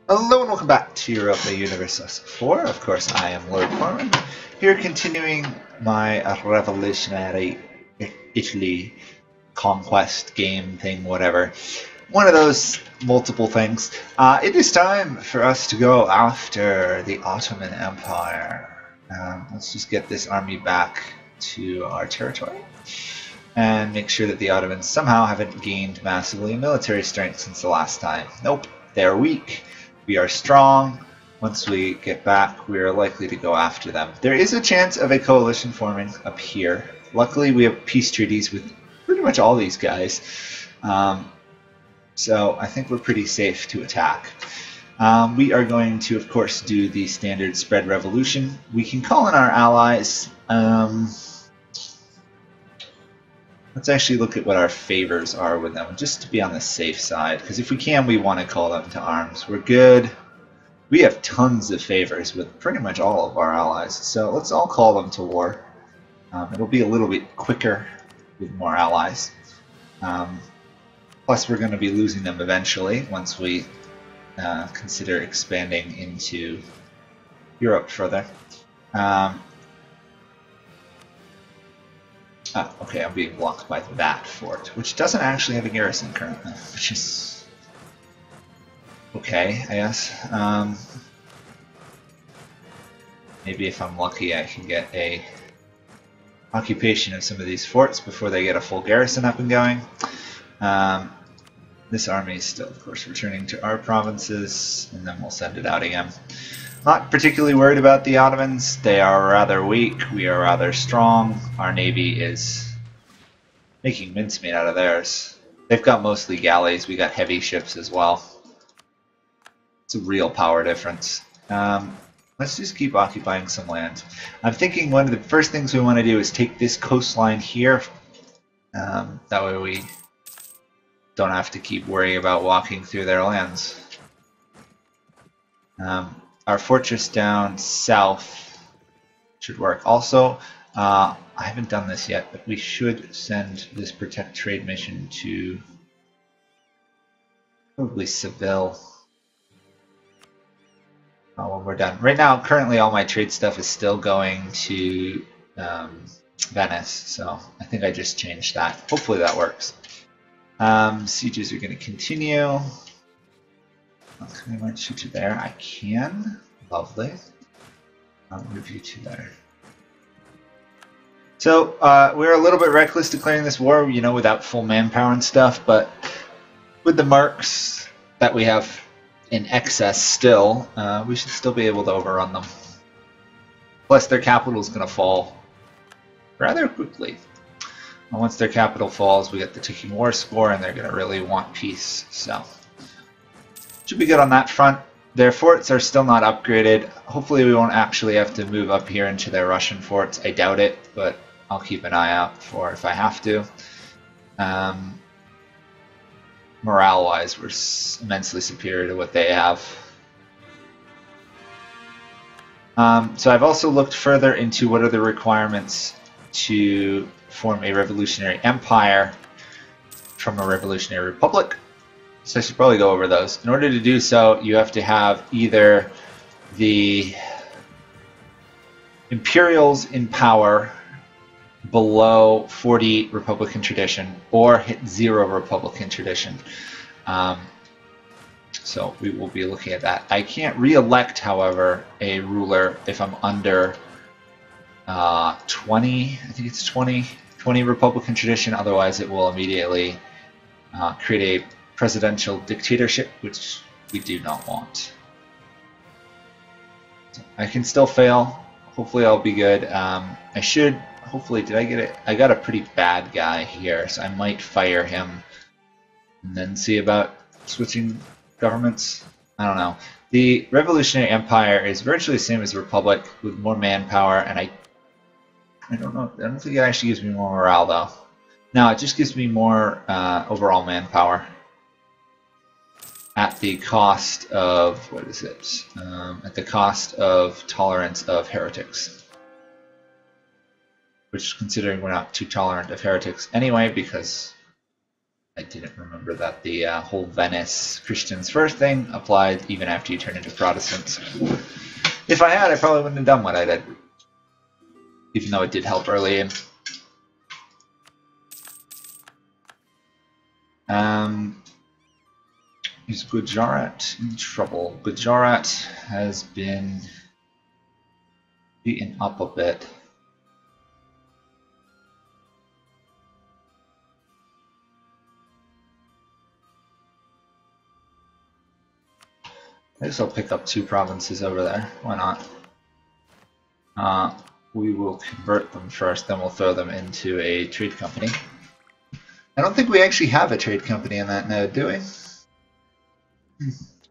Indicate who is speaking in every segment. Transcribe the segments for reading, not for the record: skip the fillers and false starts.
Speaker 1: Hello and welcome back to Europa Universalis 4. Of course, I am Lord Forwind, here continuing my revolutionary Italy conquest game thing, whatever. One of those multiple things. It is time for us to go after the Ottoman Empire. Let's just get this army back to our territory and make sure that the Ottomans somehow haven't gained massively in military strength since the last time. Nope, they're weak. We are strong. Once we get back, we are likely to go after them. There is a chance of a coalition forming up here. Luckily, we have peace treaties with pretty much all these guys. So I think we're pretty safe to attack. We are going to, of course, do the standard spread revolution. We can call in our allies. Let's actually look at what our favors are with them, just to be on the safe side, because if we can, we want to call them to arms. We're good. We have tons of favors with pretty much all of our allies, so let's all call them to war. It'll be a little bit quicker with more allies. Plus, we're going to be losing them eventually once we consider expanding into Europe further. Okay, I'm being blocked by that fort, which doesn't actually have a garrison currently, which is okay, I guess. Maybe if I'm lucky, I can get a occupation of some of these forts before they get a full garrison up and going. This army is still, of course, returning to our provinces, and then we'll send it out again. Not particularly worried about the Ottomans. They are rather weak. We are rather strong. Our navy is making mincemeat out of theirs. They've got mostly galleys. We got heavy ships as well. It's a real power difference. Let's just keep occupying some land. I'm thinking one of the first things we want to do is take this coastline here. That way we don't have to keep worrying about walking through their lands. Our fortress down south should work. Also, I haven't done this yet, but we should send this protect trade mission to probably Seville when we're done. Right now, currently all my trade stuff is still going to Venice, so I think I just changed that. Hopefully that works. Sieges are going to continue. Can I march you to there? I can. Lovely. I'll move you to there. So we're a little bit reckless declaring this war, you know, without full manpower and stuff, but with the marks that we have in excess still, we should still be able to overrun them. Plus their capital is going to fall rather quickly. And once their capital falls, we get the ticking war score, and they're going to really want peace. So should be good on that front. Their forts are still not upgraded. Hopefully we won't actually have to move up here into their Russian forts. I doubt it, but I'll keep an eye out for if I have to. Morale-wise, we're immensely superior to what they have. So I've also looked further into what are the requirements to form a revolutionary empire from a revolutionary republic. So I should probably go over those. In order to do so, you have to have either the imperials in power below 40 Republican tradition or hit 0 Republican tradition. So we will be looking at that. I can't re-elect, however, a ruler if I'm under 20, I think it's 20 Republican tradition. Otherwise, it will immediately create a presidential dictatorship, which we do not want. So I can still fail. Hopefully I'll be good. I should, hopefully, did I get it? I got a pretty bad guy here, so I might fire him and then see about switching governments. I don't know. The Revolutionary Empire is virtually the same as the Republic with more manpower, and I don't know. I don't think it actually gives me more morale, though. No, it just gives me more overall manpower. At the cost of, what is it? At the cost of tolerance of heretics. Which, considering we're not too tolerant of heretics anyway, because I didn't remember that the whole Venice Christians first thing applied even after you turn into Protestants. If I had, I probably wouldn't have done what I did, even though it did help early in. Is Gujarat in trouble? Gujarat has been beaten up a bit. I guess I'll pick up 2 provinces over there. Why not? We will convert them first, then we'll throw them into a trade company. I don't think we actually have a trade company in that node, do we?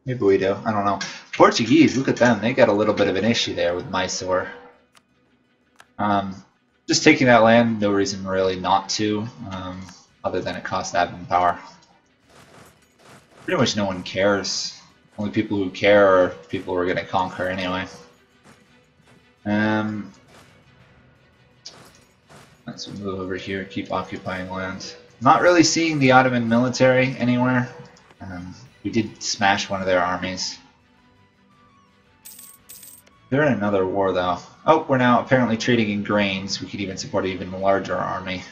Speaker 1: Maybe we do. I don't know. Portuguese, look at them. They got a little bit of an issue there with Mysore. Just taking that land, no reason really not to, other than it costs admin power. Pretty much no one cares. Only people who care are people we're going to conquer anyway. Let's move over here, keep occupying land. Not really seeing the Ottoman military anywhere. We did smash one of their armies. They're in another war though. Oh, we're now apparently trading in grains. We could even support an even larger army.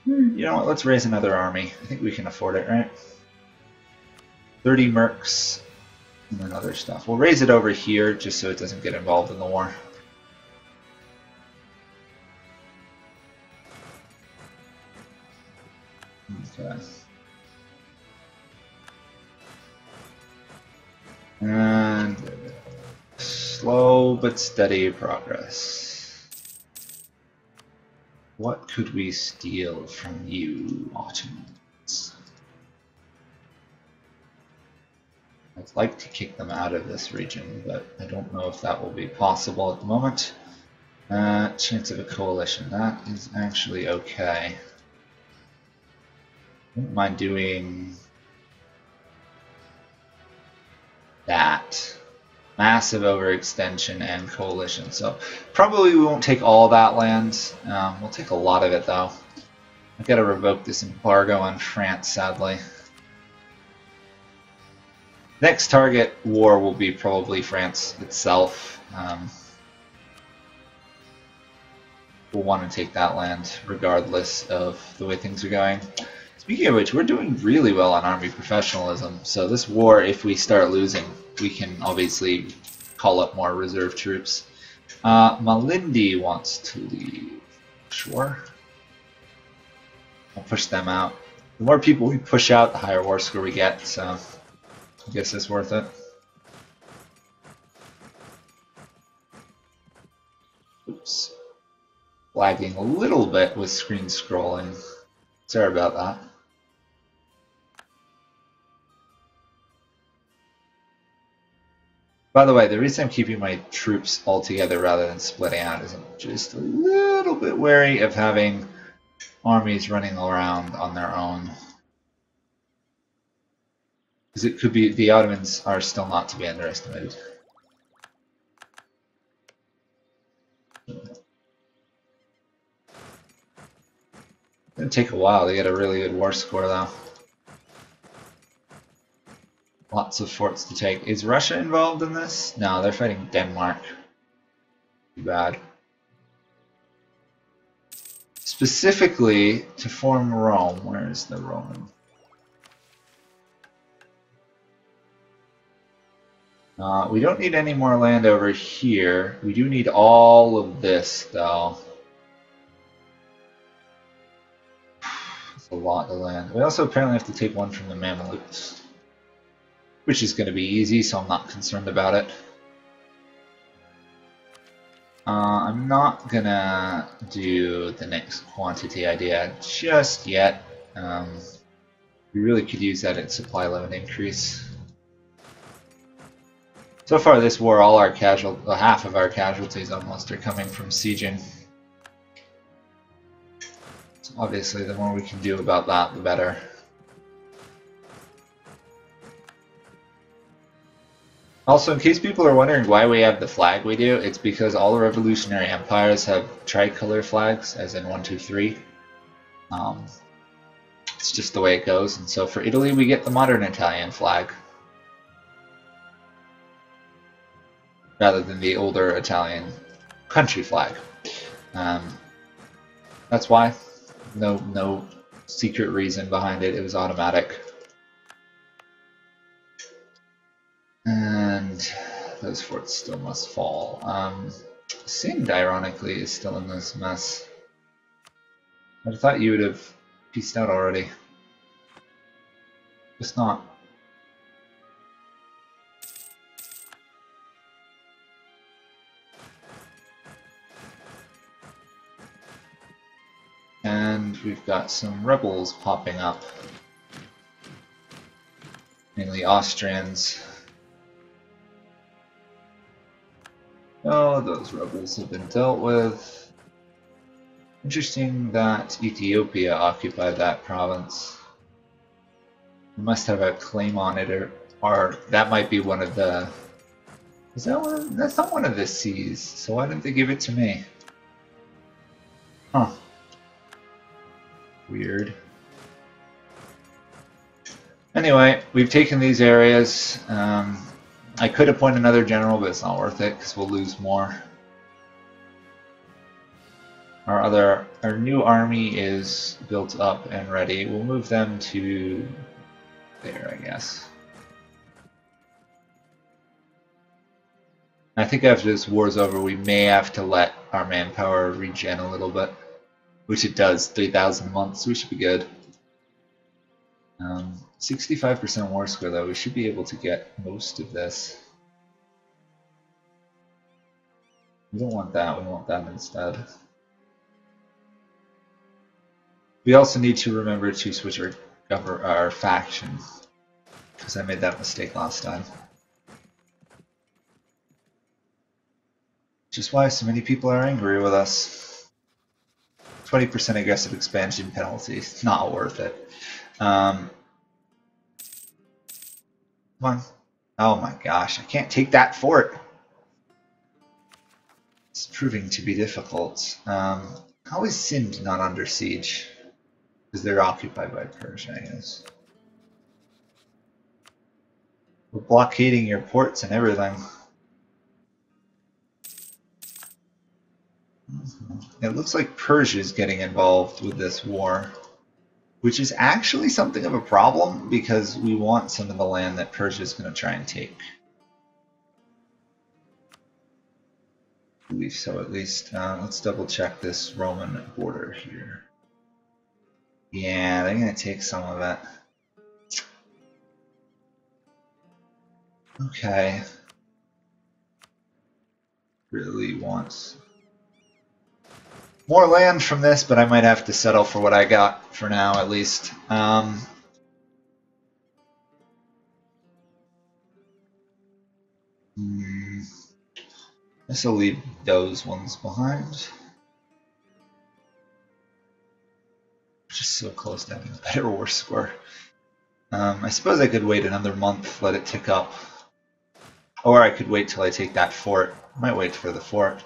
Speaker 1: You know what, let's raise another army. I think we can afford it, right? 30 mercs and then other stuff. We'll raise it over here just so it doesn't get involved in the war. Okay. And slow but steady progress. What could we steal from you, Ottomans? I'd like to kick them out of this region, but I don't know if that will be possible at the moment. Chance of a coalition, that is actually okay. I don't mind doing that. Massive overextension and coalition. So probably we won't take all that land. We'll take a lot of it though. I've got to revoke this embargo on France, sadly. Next target war will be probably France itself. We'll want to take that land regardless of the way things are going. Speaking of which, we're doing really well on army professionalism, so this war, if we start losing, we can obviously call up more reserve troops. Malindi wants to leave. Sure. I'll push them out. The more people we push out, the higher war score we get, so I guess it's worth it. Oops. Lagging a little bit with screen scrolling. Sorry about that. By the way, the reason I'm keeping my troops all together rather than splitting out is I'm just a little bit wary of having armies running around on their own. Because it could be, the Ottomans are still not to be underestimated. It's going to take a while to get a really good war score though. Lots of forts to take. Is Russia involved in this? No, they're fighting Denmark. Too bad. Specifically to form Rome. Where is the Roman? We don't need any more land over here. We do need all of this though. That's a lot of land. We also apparently have to take one from the Mamelukes, which is going to be easy, so I'm not concerned about it. I'm not going to do the next quantity idea just yet. We really could use that at supply limit increase. So far this war, all our half of our casualties almost are coming from sieging. So obviously the more we can do about that, the better. Also, in case people are wondering why we have the flag we do, it's because all the revolutionary empires have tricolor flags, as in 1, 2, 3. It's just the way it goes. And so for Italy, we get the modern Italian flag rather than the older Italian country flag. That's why. No secret reason behind it. It was automatic. And those forts still must fall. Sind, ironically, is still in this mess. I thought you would have pieced out already. Just not. And we've got some rebels popping up. Mainly Austrians. Oh, those rebels have been dealt with. Interesting that Ethiopia occupied that province. We must have a claim on it, or that might be one of the... Is that one? That's not one of the seas, so why didn't they give it to me? Huh. Weird. Anyway, we've taken these areas. I could appoint another general, but it's not worth it because we'll lose more. Our new army is built up and ready. We'll move them to there, I guess. I think after this war's over, we may have to let our manpower regen a little bit, which it does. 3,000 a month, so we should be good. 65% war score, though. We should be able to get most of this. We don't want that. We want that instead. We also need to remember to switch our faction, because I made that mistake last time. Which is why so many people are angry with us. 20% aggressive expansion penalty. Not worth it. Come on. Oh my gosh, I can't take that fort. It's proving to be difficult. How is Sind not under siege? Because they're occupied by Persia, I guess. We're blockading your ports and everything. It looks like Persia is getting involved with this war, which is actually something of a problem because we want some of the land that Persia is going to try and take. I believe so, at least. Let's double check this Roman border here. Yeah, they're going to take some of it. Okay. Really wants more land from this, but I might have to settle for what I got for now, at least. This will leave those ones behind. Just so close to having a better war score. I suppose I could wait another month, let it tick up. Or I could wait till I take that fort. I might wait for the fort.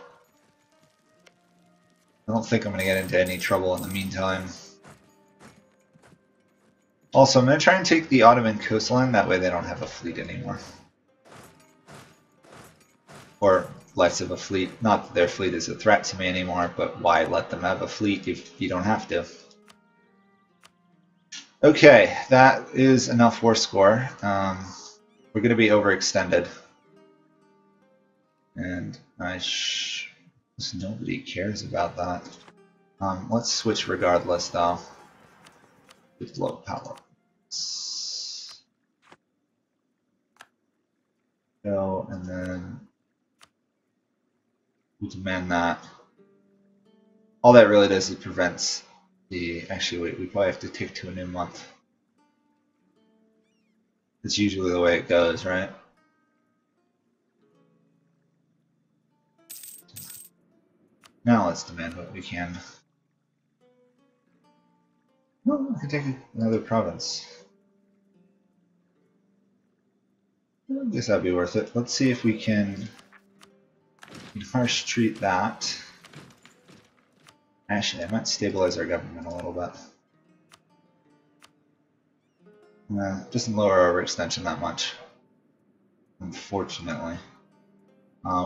Speaker 1: I don't think I'm going to get into any trouble in the meantime. Also, I'm going to try and take the Ottoman coastline, that way they don't have a fleet anymore. Or less of a fleet. Not that their fleet is a threat to me anymore, but why let them have a fleet if you don't have to? Okay, that is enough war score. We're going to be overextended. And nobody cares about that. Let's switch regardless, though. With low power. Go, and then we demand that. All that really does is prevents the... Actually, wait, we probably have to take to a new month. It's usually the way it goes, right? Now let's demand what we can. Well, we can take another province. I guess that'd be worth it. Let's see if we can harsh treat that. Actually, I might stabilize our government a little bit. Doesn't lower our overextension that much, unfortunately.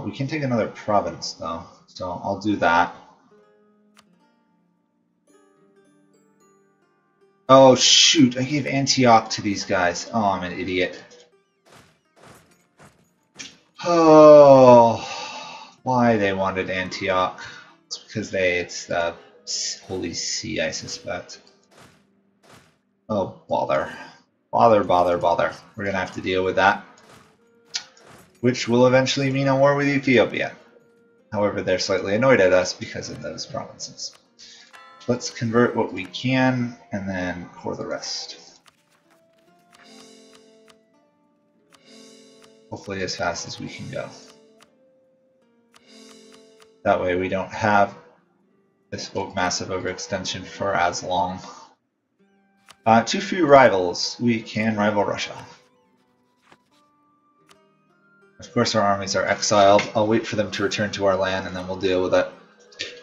Speaker 1: We can take another province though, so I'll do that. Oh shoot, I gave Antioch to these guys. Oh, I'm an idiot. Oh, why they wanted Antioch? It's because it's the Holy See, I suspect. Oh, bother. Bother, bother, bother. We're gonna have to deal with that. Which will eventually mean a war with Ethiopia. However, they're slightly annoyed at us because of those provinces. Let's convert what we can, and then core the rest. Hopefully as fast as we can go. That way we don't have this massive overextension for as long. Too few rivals. We can rival Russia. Of course our armies are exiled. I'll wait for them to return to our land and then we'll deal with it.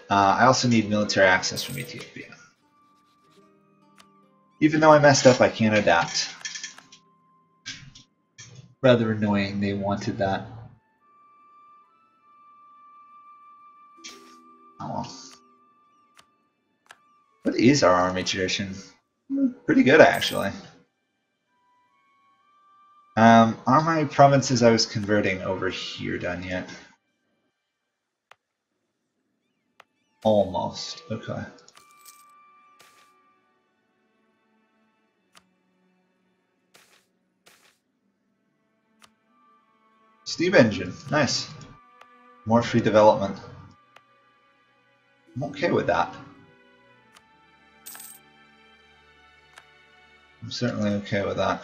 Speaker 1: I also need military access from Ethiopia. Even though I messed up, I can adapt. Rather annoying, they wanted that. Oh well. What is our army tradition? Pretty good, actually. Are my provinces I was converting over here done yet? Almost. Okay. Steam engine. Nice. More free development. I'm okay with that. I'm certainly okay with that.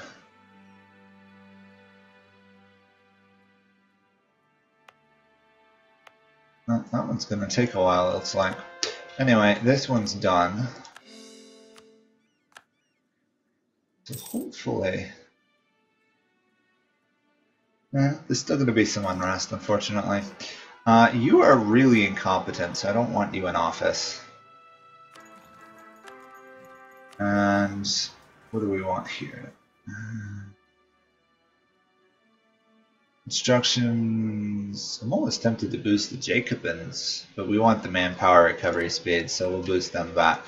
Speaker 1: Well, that one's going to take a while, it looks like. Anyway, this one's done. So hopefully... there's still going to be some unrest, unfortunately. You are really incompetent, so I don't want you in office. And what do we want here? Instructions. I'm almost tempted to boost the Jacobins, but we want the manpower recovery speed, so we'll boost them back.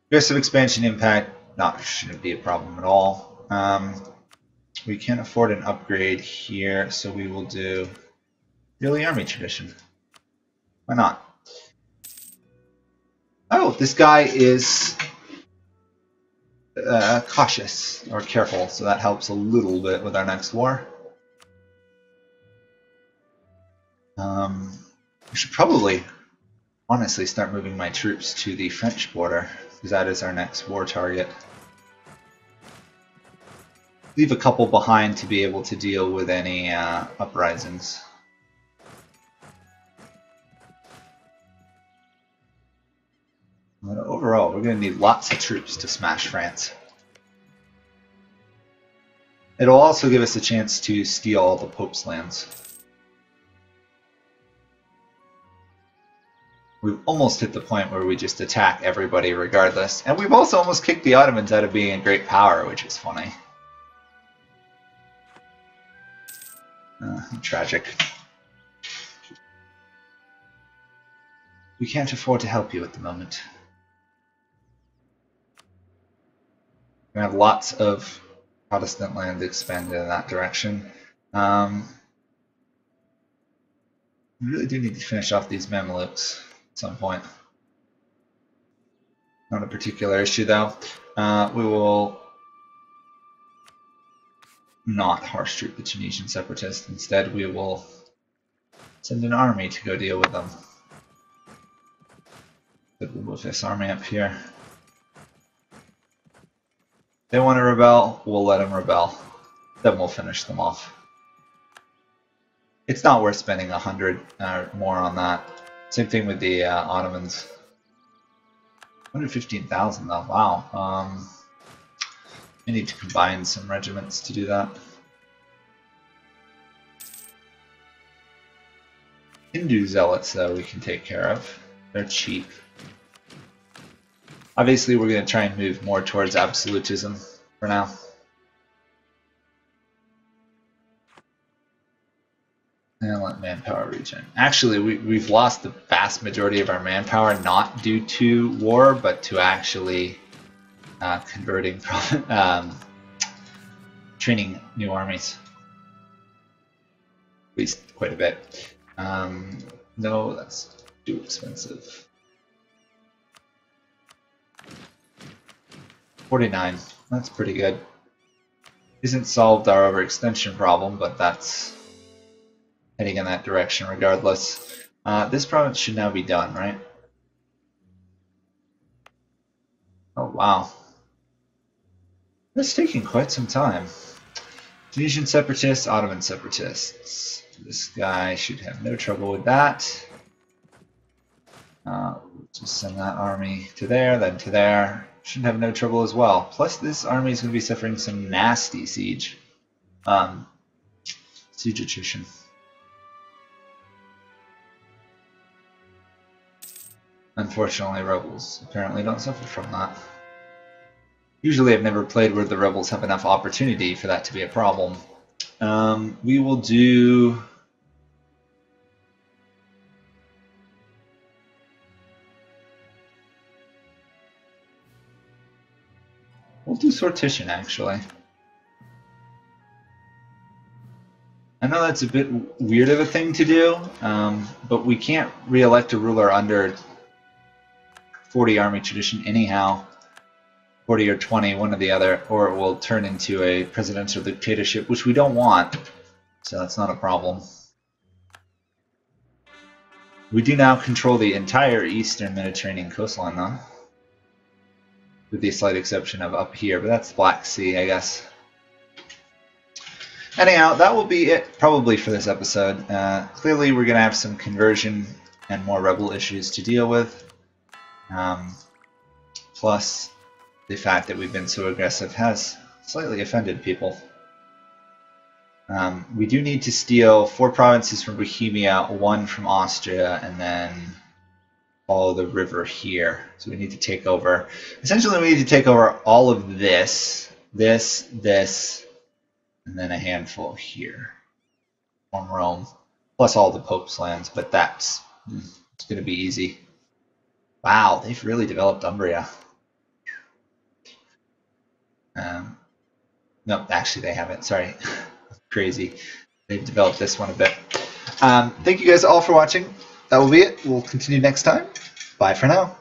Speaker 1: Aggressive expansion impact, shouldn't be a problem at all. We can't afford an upgrade here, so we will do yearly army tradition. Why not? Oh, this guy is cautious or careful, so that helps a little bit with our next war. We should probably, honestly, start moving my troops to the French border, because that is our next war target. Leave a couple behind to be able to deal with any uprisings. But overall, we're going to need lots of troops to smash France. It'll also give us a chance to steal all the Pope's lands. We've almost hit the point where we just attack everybody regardless. And we've also almost kicked the Ottomans out of being a great power, which is funny. Tragic. We can't afford to help you at the moment. We have lots of Protestant land expanded in that direction. We really do need to finish off these Mamluks at some point. Not a particular issue though. We will not harsh troop the Tunisian separatists. Instead, we will send an army to go deal with them. We'll move this army up here. If they want to rebel, we'll let them rebel. Then we'll finish them off. It's not worth spending 100 or more on that. Same thing with the Ottomans. 115,000 though, wow. I need to combine some regiments to do that. Hindu zealots though we can take care of. They're cheap. Obviously we're going to try and move more towards absolutism. for now. And let manpower regen. Actually, we've lost the vast majority of our manpower, not due to war, but to actually converting from training new armies. At least quite a bit. No, that's too expensive. 49. That's pretty good. Isn't solved our overextension problem, but that's heading in that direction regardless. This province should now be done, right? Oh wow. That's taking quite some time. Tunisian separatists, Ottoman separatists. This guy should have no trouble with that. Just send that army to there, then to there. Should have no trouble as well. Plus this army is going to be suffering some nasty siege. Siege attrition. Unfortunately, rebels apparently don't suffer from that. Usually I've never played where the rebels have enough opportunity for that to be a problem. We will do... We'll do sortition, actually. I know that's a bit weird of a thing to do, but we can't re-elect a ruler under 40 army tradition anyhow. 40 or 20, one or the other, or it will turn into a presidential dictatorship, which we don't want, so that's not a problem. We do now control the entire eastern Mediterranean coastline, though, with the slight exception of up here, but that's the Black Sea, I guess. Anyhow, that will be it probably for this episode. Clearly we're going to have some conversion and more rebel issues to deal with, plus the fact that we've been so aggressive has slightly offended people. We do need to steal 4 provinces from Bohemia, 1 from Austria, and then follow the river here. So we need to take over. Essentially, we need to take over all of this, this, and then a handful here from Rome, plus all the Pope's lands. But it's going to be easy. Wow, they've really developed Umbria. No, actually they haven't. Sorry. Crazy. They've developed this one a bit. Thank you guys all for watching. That will be it. We'll continue next time. Bye for now.